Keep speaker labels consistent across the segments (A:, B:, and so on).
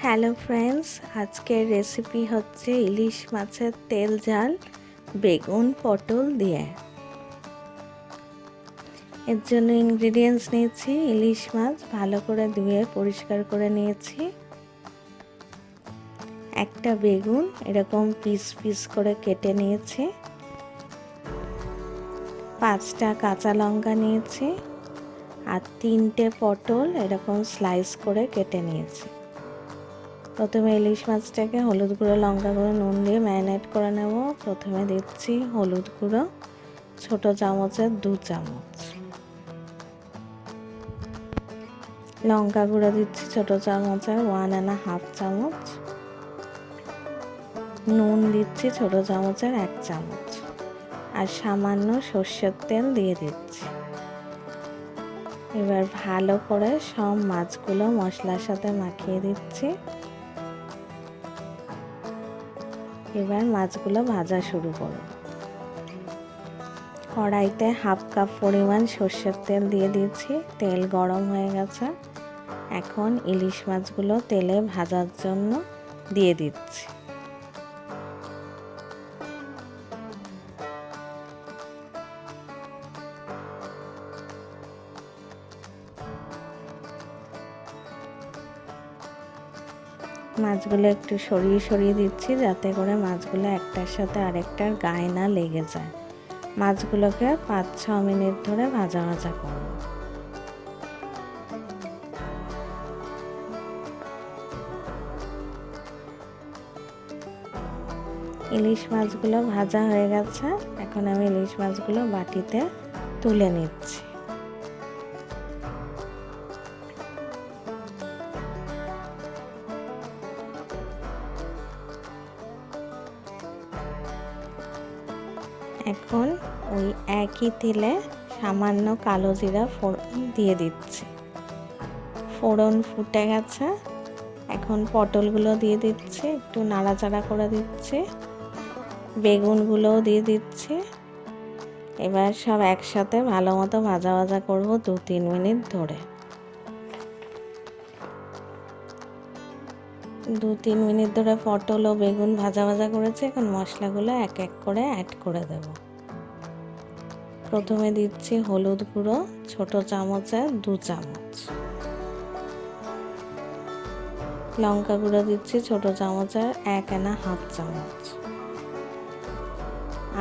A: Hello friends, আজকের recipe হচ্ছে ইলিশ মাছের তেল ঝাল বেগুন পটল দিয়ে। এর জন্য ইনগ্রেডিয়েন্টস নিয়েছি ইলিশ মাছ ভালো করে ধুয়ে পরিষ্কার করে নিয়েছি, একটা বেগুন এরকম পিস পিস করে কেটে নিয়েছি, 5টা কাঁচা লঙ্কা নিয়েছি আর 3টে পটল এরকম স্লাইস করে কেটে নিয়েছি। প্রথমে ইলিশ মাছটাকে হলুদ গুঁড়ো লঙ্কা গুঁড়ো নুন দিয়ে ম্যারিনেট করে নেব। প্রথমে দিচ্ছি হলুদ গুঁড়ো ছোট চামচের 2 চামচ, লঙ্কা গুঁড়ো দিচ্ছি ছোট চামচের 1.5 চামচ, নুন দিচ্ছি ছোট চামচের 1 চামচ আর সামান্য সর্ষের তেল দিয়ে দিচ্ছি। এবার ভালো করে সব মাছগুলো মশলার সাথে মাখিয়ে দিচ্ছি। এবার মাছগুলো ভাজা শুরু করব। কড়াইতে 1/2 কাপ পরিমাণ সর্ষের তেল দিয়ে দিয়েছি, তেল গরম হয়ে গেছে। এখন ইলিশ মাছগুলো তেলে ভাজার জন্য দিয়ে দিচ্ছি। মাছগুলো একটু সরিয়ে সরিয়ে দিচ্ছি যাতে করে মাছগুলো একটার সাথে আরেকটার গায়ে না লেগে যায়। মাছগুলোকে 5-6 মিনিট ধরে ভাজা ভাজা করব। ইলিশ মাছগুলো ভাজা হয়ে গেছে। এখন আমি ইলিশ মাছগুলো বাটিতে তুলে নিচ্ছি। এখন ওই একই তেলে সামান্য কালো জিরা ফোড়ন দিয়ে দিচ্ছি। ফোড়ন ফুটে গেছে, এখন পটলগুলো দিয়ে দিচ্ছি, একটু নাড়াচাড়া করে দিচ্ছি, বেগুনগুলোও দিয়ে দিচ্ছি। এবার সব একসাথে ভালো মতো ভাজা ভাজা করব 2-3 মিনিট ধরে। 2-3 মিনিট ধরে পটল ও বেগুন ভাজা ভাজা করেছি। এখন মশলাগুলো এক এক করে অ্যাড করে দেব। প্রথমে দিচ্ছি হলুদ গুঁড়ো ছোট চামচের 2 চামচ, লঙ্কা গুঁড়ো দিচ্ছি ছোট চামচের 1.5 চামচ,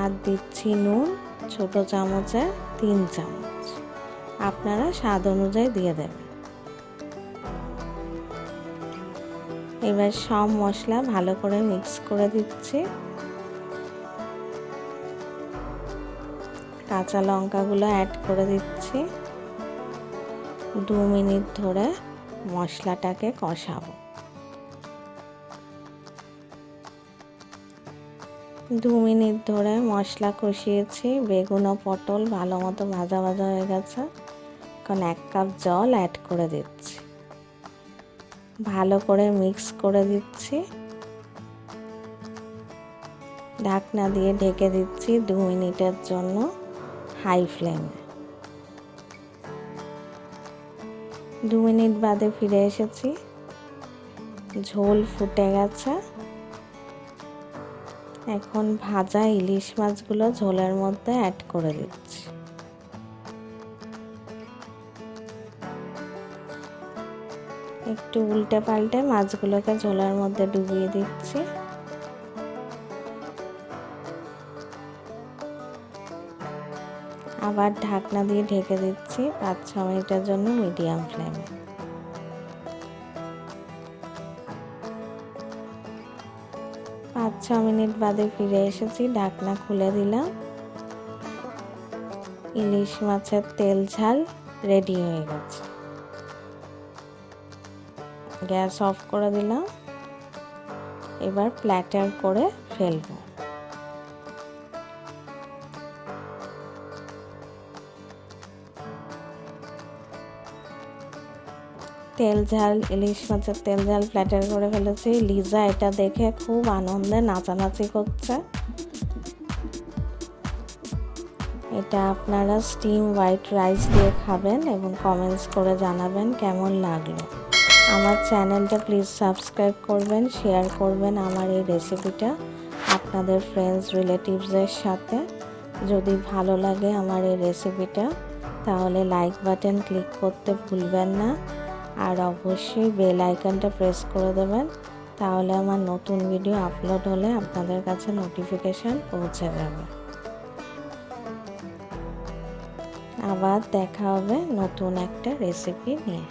A: আর দিচ্ছি নুন ছোট চামচের 3 চামচ। আপনারা স্বাদ অনুযায়ী দিয়ে দেবেন। এবার সব মশলা ভালো করে মিক্স করে দিচ্ছি। কাঁচা লঙ্কাগুলো অ্যাড করে দিচ্ছি। 2 মিনিট ধরে মশলাটাকে কষাবো। 2 মিনিট ধরে মশলা কষিয়েছি। বেগুন ও পটল ভালো মতো ভাজা ভাজা হয়ে গেছে। এখন 1 কাপ জল অ্যাড করে দিচ্ছি, ভালো করে মিক্স করে দিচ্ছি। ঢাকনা দিয়ে ঢেকে দিচ্ছি 2 মিনিটের জন্য হাই ফ্লেমে। 2 মিনিট বাদে ফিরে এসেছি। ঝোল ফুটে গেছে। এখন ভাজা ইলিশ মাছগুলো ঝোলের মধ্যে অ্যাড করে দিচ্ছি। একটু উল্টে পাল্টে মাছগুলোকে ঝোলের মধ্যে ডুবিয়ে দিচ্ছি। আবার ঢাকনা দিয়ে ঢেকে দিচ্ছি 5-6 মিনিটের জন্য মিডিয়াম ফ্লেমে। 5-6 মিনিট বাদে ফিরে এসেছি। ঢাকনা খুলে দিলাম। ইলিশ মাছের তেল ঝাল রেডি হয়ে গেছে। গ্যাস অফ করে দিলাম। এবার প্ল্যাটার করে ফেলবো। তেল ঝাল ইলিশ মাছের তেল ঝাল প্ল্যাটার করে ফেলেছি। লিজা এটা দেখে খুব আনন্দে নাচানাচি করছে। এটা আপনারা স্টিম হোয়াইট রাইস দিয়ে খাবেন এবং কমেন্টস করে জানাবেন কেমন লাগলো। আমার চ্যানেলটা প্লিজ সাবস্ক্রাইব করবেন, শেয়ার করবেন আমার এই রেসিপিটা আপনাদের ফ্রেন্ডস রিলেটিভসের সাথে। যদি ভালো লাগে আমার এই রেসিপিটা তাহলে লাইক বাটন ক্লিক করতে ভুলবেন না, আর অবশ্যই বেল আইকনটা প্রেস করে দেবেন, তাহলে আমার নতুন ভিডিও আপলোড হলে আপনাদের কাছে নোটিফিকেশান পৌঁছে যাবে। আবার দেখা হবে নতুন একটা রেসিপি নিয়ে।